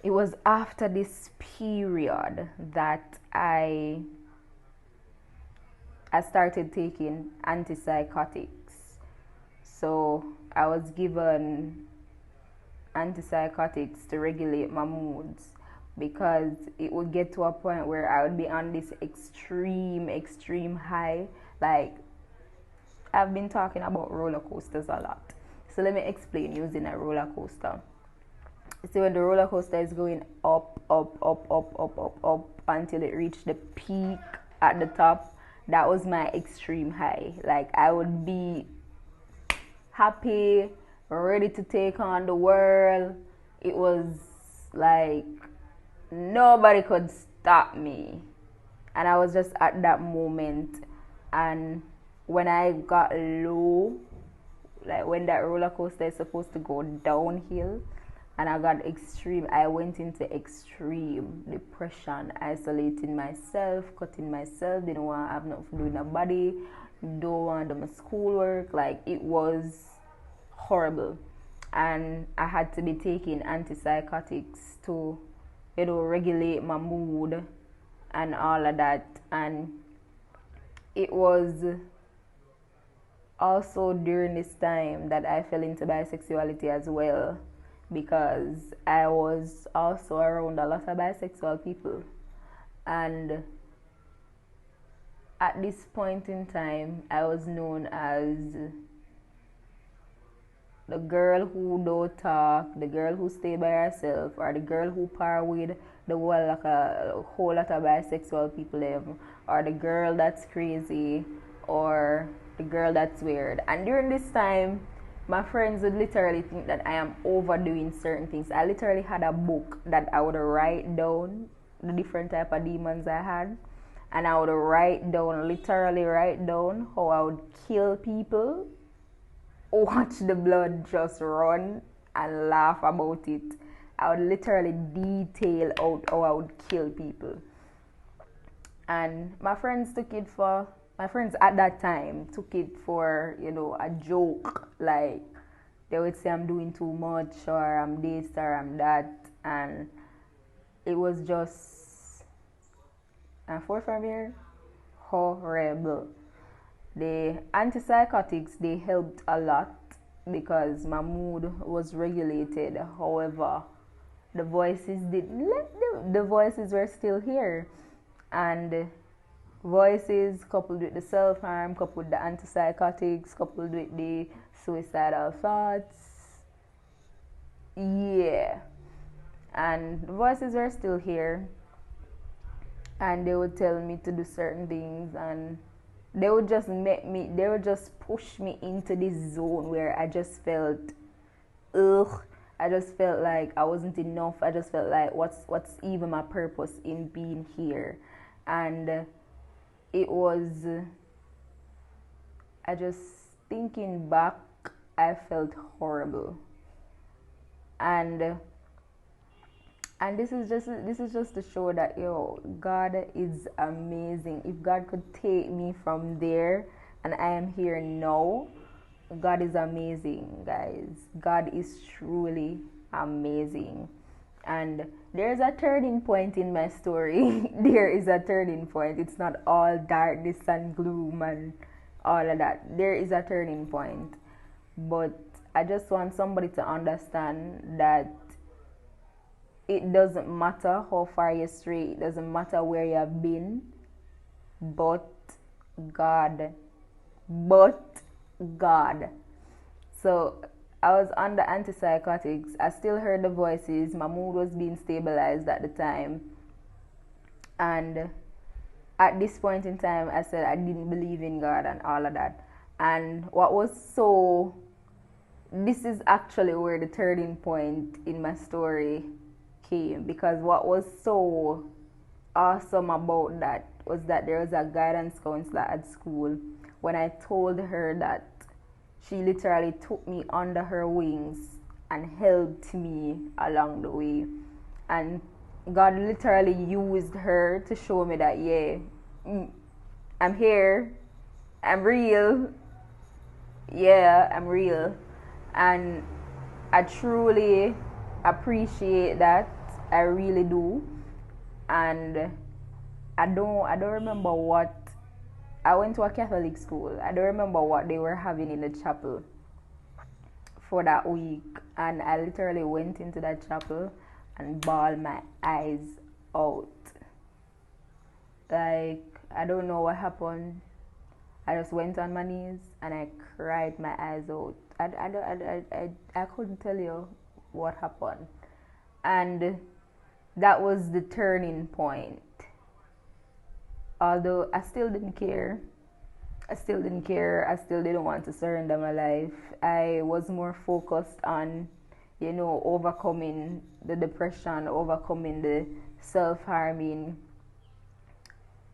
it was after this period that I started taking antipsychotics. So I was given antipsychotics to regulate my moods, because it would get to a point where I would be on this extreme high. Like, I've been talking about roller coasters a lot. So let me explain using a roller coaster. So when the roller coaster is going up until it reached the peak at the top, that was my extreme high. Like, I would be happy, ready to take on the world. It was like nobody could stop me. And I was just at that moment. And when I got low, like when that roller coaster is supposed to go downhill, and I got extreme, I went into extreme depression, isolating myself, cutting myself, didn't want to have nothing to do with nobody, don't want to do my schoolwork. Like, it was horrible. And I had to be taking antipsychotics to, regulate my mood and all of that. And it was also during this time that I fell into bisexuality as well, because I was also around a lot of bisexual people. And at this point in time, I was known as the girl who don't talk, the girl who stay by herself, or the girl who par with the whole lot of bisexual people, or the girl that's crazy, or the girl that's weird. And during this time, my friends would literally think that I am overdoing certain things. I literally had a book that I would write down the different type of demons I had, and I would literally write down how I would kill people, watch the blood just run, and laugh about it. I would literally detail out how I would kill people. And my friends at that time took it for, a joke. Like, they would say I'm doing too much, or I'm this, or I'm that. And it was just, and from here, horrible. The antipsychotics, they helped a lot because my mood was regulated. However, the voices the voices were still here. And voices coupled with the self-harm, coupled with the antipsychotics, coupled with the suicidal thoughts. Yeah. And the voices were still here. And they would tell me to do certain things, and they would just push me into this zone where I just felt, ugh. I just felt like I wasn't enough. I just felt like, what's even my purpose in being here? And it was, thinking back, I felt horrible. And this is just to show that, God is amazing. If God could take me from there and I am here now, God is amazing, guys. God is truly amazing. And there's a turning point in my story. There is a turning point. It's not all darkness and gloom and all of that. There is a turning point. But I just want somebody to understand that it doesn't matter how far you stray. It doesn't matter where you have been. But God. So I was on the antipsychotics. I still heard the voices. My mood was being stabilized at the time. And at this point in time, I said I didn't believe in God and all of that. And this is actually where the turning point in my story came. Because what was so awesome about that was that there was a guidance counselor at school. When I told her that, she literally took me under her wings and helped me along the way. And God literally used her to show me that, I'm here, I'm real, I'm real. And I truly appreciate that. I really do. And I don't remember what. I went to a Catholic school. I don't remember what they were having in the chapel for that week, and I literally went into that chapel and bawled my eyes out. Like, I don't know what happened. I just went on my knees and I cried my eyes out. I couldn't tell you what happened. And that was the turning point. Although I still didn't care. I still didn't want to surrender my life. I was more focused on, overcoming the depression, overcoming the self-harming.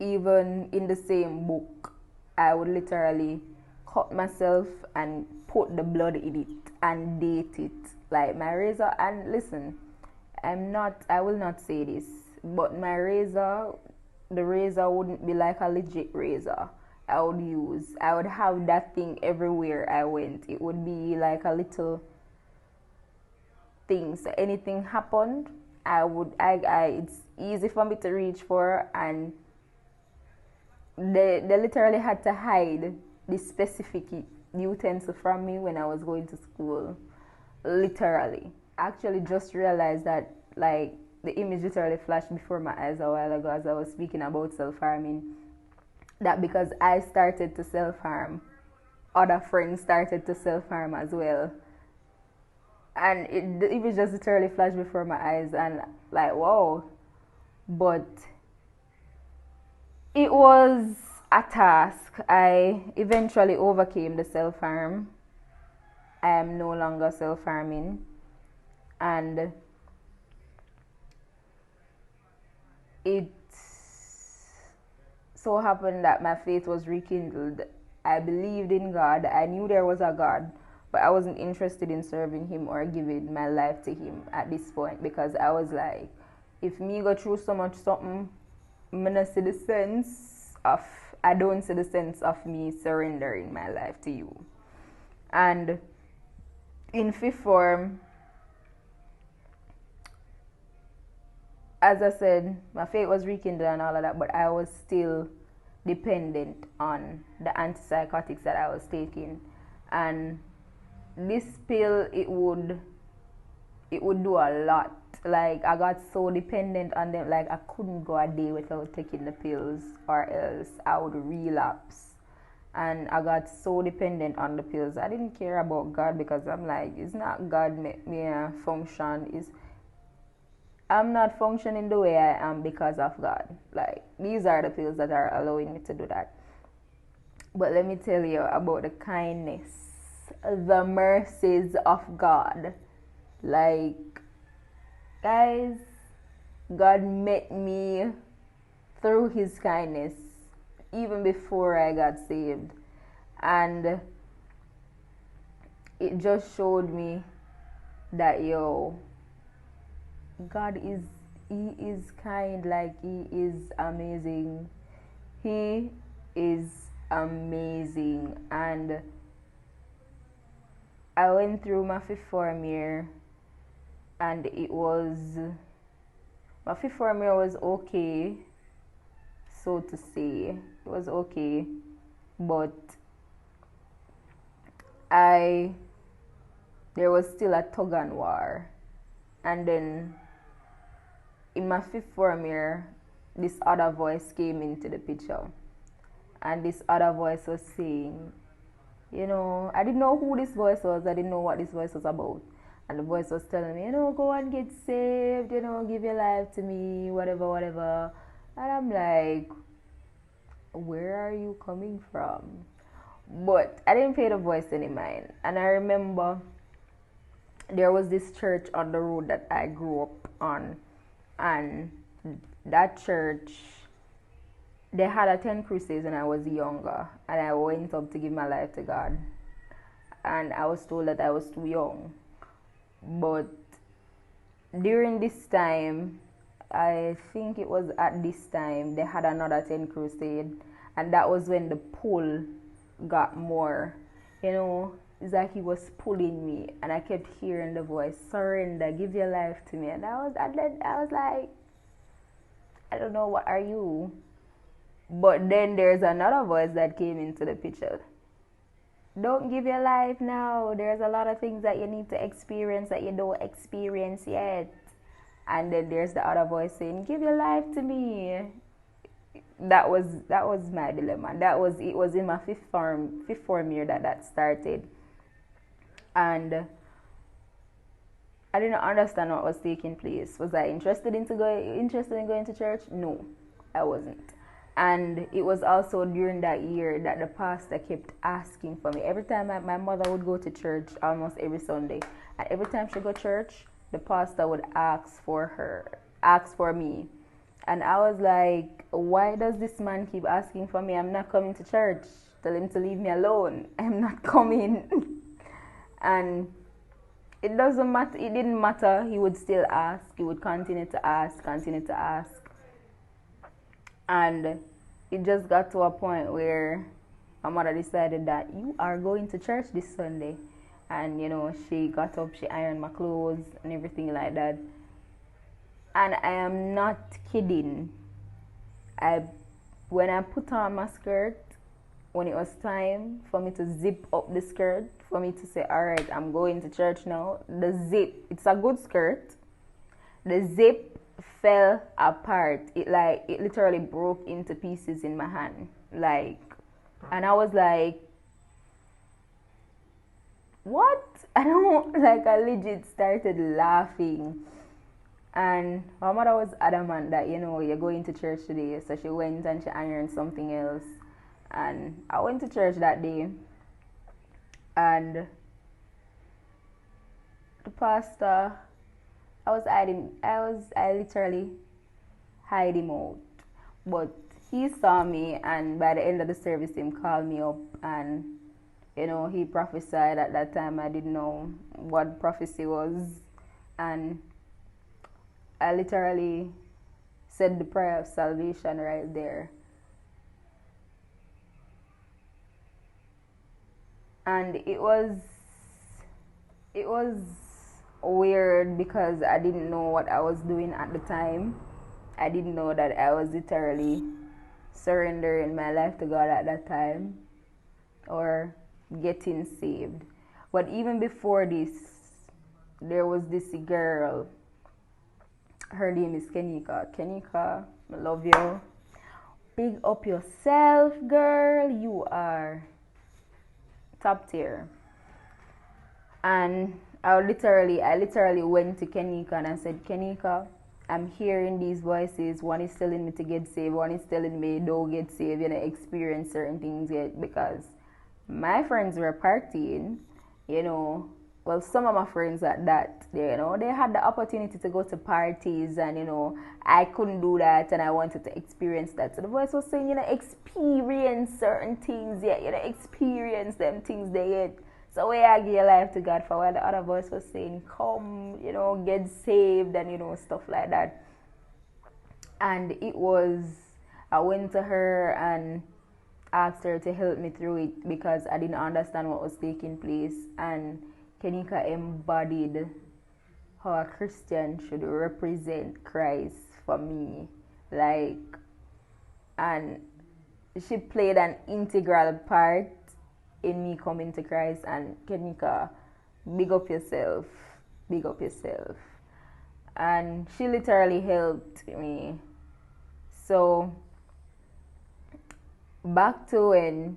Even in the same book, I would literally cut myself and put the blood in it and date it. Like my razor, and listen, I will not say this, but my razor, the razor wouldn't be like a legit razor I would have that thing everywhere I went. It would be like a little thing. So anything happened, it's easy for me to reach for, and they literally had to hide this specific utensil from me when I was going to school. Literally. I actually just realized that, like, the image literally flashed before my eyes a while ago as I was speaking about self-harming. That because I started to self-harm, other friends started to self-harm as well. And the image just literally flashed before my eyes, and like, wow. But it was a task. I eventually overcame the self-harm. I am no longer self-harming. And it so happened that my faith was rekindled. I believed in God. I knew there was a God, but I wasn't interested in serving Him or giving my life to Him at this point, because I was like, if me go through so much something, I don't see the sense of me surrendering my life to you. And in fifth form, as I said, my faith was rekindled and all of that, but I was still dependent on the antipsychotics that I was taking. And this pill, it would do a lot. Like, I got so dependent on them, like I couldn't go a day without taking the pills, or else I would relapse. And I got so dependent on the pills. I didn't care about God, because I'm like, it's not God make me function. I'm not functioning the way I am because of God. Like, these are the pills that are allowing me to do that. But let me tell you about the kindness, the mercies of God. Like, guys, God met me through His kindness even before I got saved. And it just showed me that, God He is kind. Like, He is amazing. He is amazing. And I went through my fifth form year, and my fifth form year was okay, so to say. It was okay, but there was still a tug and war. And then in my fifth form year, this other voice came into the picture, and this other voice was saying, I didn't know who this voice was. I didn't know what this voice was about. And the voice was telling me, go and get saved, give your life to me, whatever, whatever. And I'm like, where are you coming from? But I didn't pay the voice any mind. And I remember there was this church on the road that I grew up on. And that church, they had a 10 crusades when I was younger. And I went up to give my life to God. And I was told that I was too young. But during this time, I think it was at this time, they had another 10 crusade. And that was when the pull got more. it's like he was pulling me, and I kept hearing the voice, surrender, give your life to me. And I was like, I don't know, what are you? But then there's another voice that came into the picture. Don't give your life now. There's a lot of things that you need to experience that you don't experience yet. And then there's the other voice saying, give your life to me. That was my dilemma. It was in my fifth form year that started. And I didn't understand what was taking place. Was I interested in going to church? No, I wasn't. And it was also during that year that the pastor kept asking for me. Every time my mother would go to church, almost every Sunday, and every time she go to church, the pastor would ask for me. And I was like, why does this man keep asking for me? I'm not coming to church. Tell him to leave me alone. I'm not coming. And it doesn't matter. It didn't matter. He would still ask. He would continue to ask. And it just got to a point where my mother decided that you are going to church this Sunday. And, she got up, she ironed my clothes and everything like that. And I am not kidding. When I put on my skirt, when it was time for me to zip up the skirt, for me to say, all right, I'm going to church now, the zip, it's a good skirt, the zip fell apart. It literally broke into pieces in my hand. And I was like, what? I legit started laughing. And my mother was adamant that, you're going to church today. So she went and she ironed something else. And I went to church that day. And the pastor, I literally hide him out. But he saw me, and by the end of the service, he called me up, and he prophesied. At that time, I didn't know what prophecy was, and I literally said the prayer of salvation right there. And it was weird because I didn't know what I was doing at the time. I didn't know that I was literally surrendering my life to God at that time, or getting saved. But even before this, there was this girl. Her name is Kenika. Kenika, I love you. Big up yourself, girl. You are top tier. And I literally went to Kenika and I said, Kenika, I'm hearing these voices. One is telling me to get saved. One is telling me don't get saved. Experience certain things yet, because my friends were partying, well, some of my friends at that, they had the opportunity to go to parties, and, I couldn't do that, and I wanted to experience that. So the voice was saying, experience certain things yet, experience them things they yet. So where I give your life to God for, while the other voice was saying, come, get saved, and, stuff like that. And I went to her and asked her to help me through it, because I didn't understand what was taking place. And Kenika embodied how a Christian should represent Christ for me. And she played an integral part in me coming to Christ. And Kenika, big up yourself. Big up yourself. And she literally helped me. So, back to when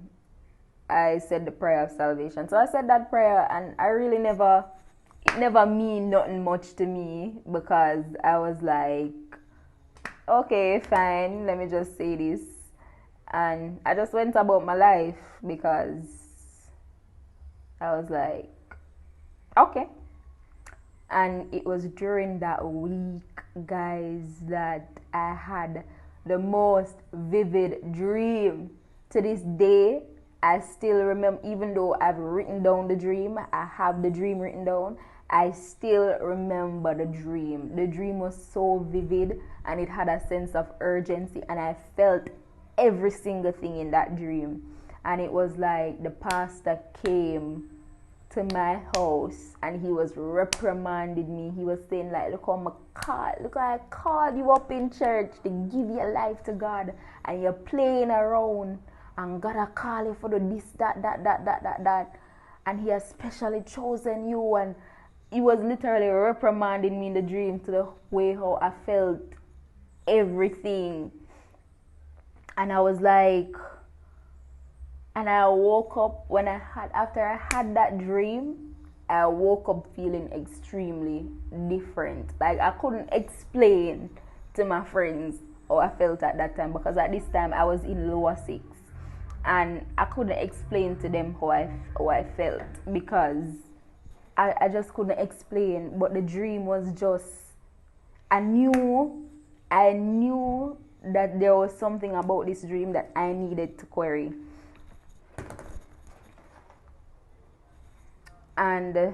I said the prayer of salvation. So I said that prayer, and I really it never mean nothing much to me, because I was like, okay, fine, let me just say this. And I just went about my life, because I was like, okay. And it was during that week, guys, that I had the most vivid dream. To this day, I still remember, even though I've written down the dream, I have the dream written down, I still remember the dream. The dream was so vivid, and it had a sense of urgency, and I felt every single thing in that dream. And it was like the pastor came to my house and he was reprimanding me. He was saying like, look how I called you up in church to give your life to God and you're playing around and God a call you for the this, that. And he has specially chosen you, and he was literally reprimanding me in the dream to the way how I felt everything. And I was like, and I woke up after I had that dream, I woke up feeling extremely different. Like I couldn't explain to my friends how I felt at that time, because at this time I was in lower six and I couldn't explain to them how I felt, because I just couldn't explain. But the dream was just, I knew that there was something about this dream that I needed to query. And